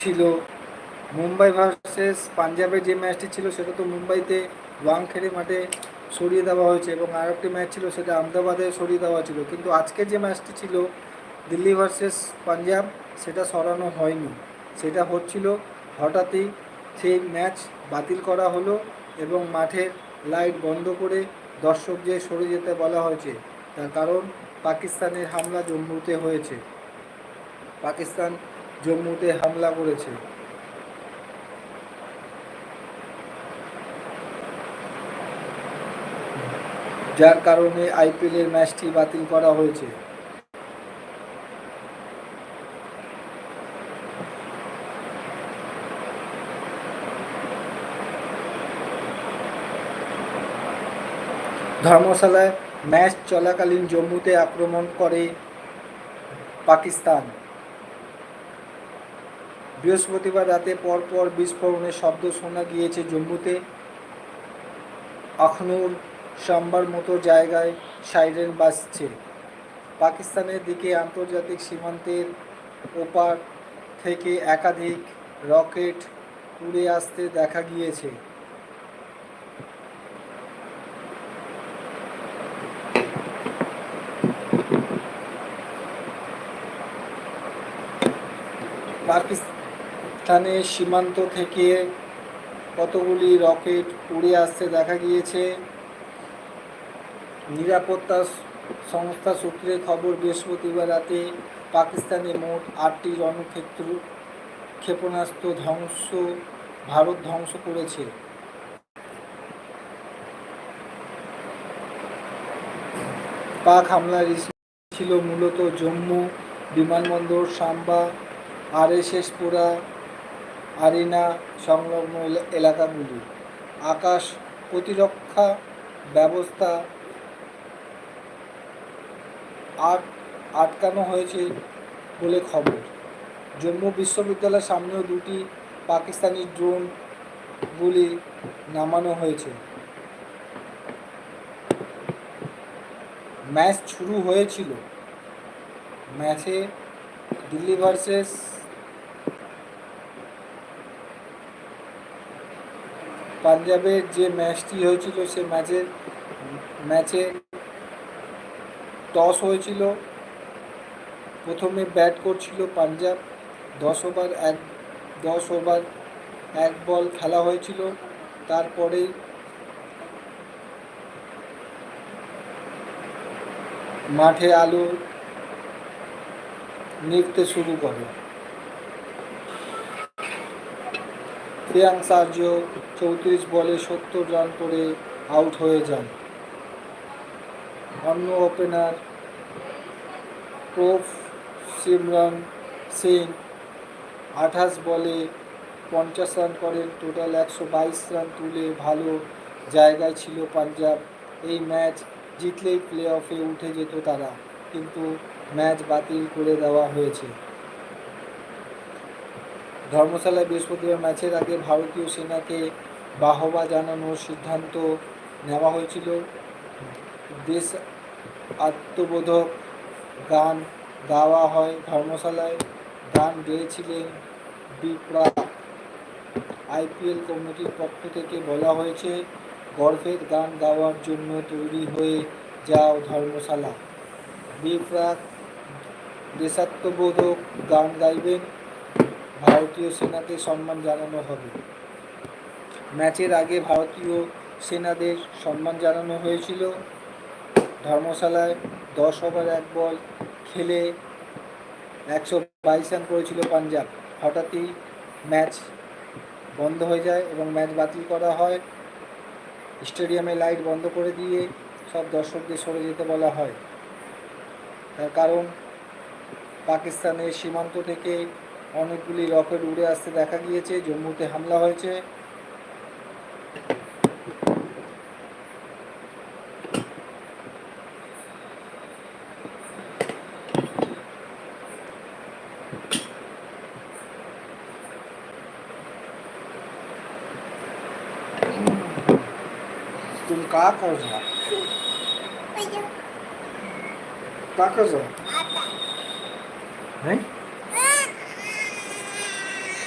ছিল মুম্বাই ভার্সেস পাঞ্জাবের যে ম্যাচটি ছিল সেটা তো মুম্বাইতে ওয়াংখেড়ে মাঠে সরিয়ে দেওয়া হয়েছে, এবং আরেকটি ম্যাচ ছিল সেটা আহমেদাবাদে সরিয়ে দেওয়া ছিল। কিন্তু আজকের যে ম্যাচটি ছিল দিল্লি ভার্সেস পাঞ্জাব, সেটা সরানো হয়নি। সেটা হচ্ছিল হঠাৎই সেই ম্যাচ বাতিল করা হলো এবং মাঠের লাইট বন্ধ করে দর্শকদের সরে যেতে বলা হয়েছে। তার কারণ পাকিস্তানের হামলা জম্মুতে হয়েছে, পাকিস্তান জম্মুতে হামলা করেছে। যার কারণে আইপিএলের ম্যাচটি বাতিল করা হয়েছে। ধর্মশালায় ম্যাচ চলাকালীন জম্মুতে আক্রমণ করে পাকিস্তান। বৃহস্পতিবার রাতে পরপর বিস্ফোরণের শব্দ শোনা গিয়েছে জম্মুতে। আখনুর, সাম্বার মতো জায়গায় সাইরেন বাজছে। পাকিস্তানের দিকে আন্তর্জাতিক সীমান্তের ওপার থেকে একাধিক রকেট উড়ে আসতে দেখা গিয়েছে। পাকিস্তানের সীমান্ত থেকে কতগুলি রকেট উড়ে আসতে দেখা গিয়েছে। নিরাপত্তা সংস্থা সূত্রে খবর, বৃহস্পতিবার রাতে পাকিস্তানে মোট 8টি ক্ষেপণাস্ত্র ভারত ধ্বংস করেছে। পাক হামলার ছিল মূলত জম্মু বিমানবন্দর, সাম্বা, আরএসএসপুরা, আরিনা সংলগ্ন এলাকাগুলি। আকাশ প্রতিরক্ষা ব্যবস্থা আটকানো হয়েছে বলে খবর। জম্মু বিশ্ববিদ্যালয়ের সামনেও 2টি পাকিস্তানি ড্রোন গুলি নামানো হয়েছে। ম্যাচ শুরু হয়েছিল, ম্যাচে দিল্লি ভার্সেস পাঞ্জাবের যে ম্যাচটি হয়েছিল সে ম্যাচে টস হয়েছিল। প্রথমে ব্যাট করছিল পাঞ্জাব। 10 ওভার 1 বল খেলা হয়েছিল। তারপরেই মাঠে আলো নিভতে শুরু করে। প্রিয়াঙ্ক আর্য 34 বলে 70 রান করে আউট হয়ে যান। অন্য ওপেনার প্রভ সিমরন সিং 28 বলে 50 রান করেন। টোটাল 122 রান তুলে ভালো জায়গায় ছিল পাঞ্জাব। এই ম্যাচ জিতলেই প্লে অফে উঠে যেত তারা, কিন্তু ম্যাচ বাতিল করে দেওয়া হয়েছে। ধর্মশালায় বৃহস্পতিবার ম্যাচের আগে ভারতীয় সেনাকে বাহবা জানানোর সিদ্ধান্ত নেওয়া হয়েছিল। দেশ আত্মবোধক গান গাওয়া হয় ধর্মশালায়। গান গেয়েছিলেন বিপ্রাক। আইপিএল কমিটির পক্ষ থেকে বলা হয়েছে, গর্বের গান গাওয়ার জন্য তৈরি হয়ে যাও ধর্মশালা। বিপ্রাক দেশাত্মবোধক গান গাইবেন। ভারতীয় সেনাকে সম্মান জানানো হবে। ম্যাচের আগে ভারতীয় সেনাদের সম্মান জানানো হয়েছিল। ধর্মশালায় 10 ওভার 1 বল খেলে 122 রান করেছিল পাঞ্জাব। হঠাৎই ম্যাচ বন্ধ হয়ে যায় এবং ম্যাচ বাতিল করা হয়। স্টেডিয়ামে লাইট বন্ধ করে দিয়ে সব দর্শকদের সরে যেতে বলা হয়। তার কারণ পাকিস্তানের সীমান্ত থেকে অনেকগুলি রকেট উড়ে আসতে দেখা গিয়েছে। জম্মুতে হামলা হয়েছে। तुम का कर रहा?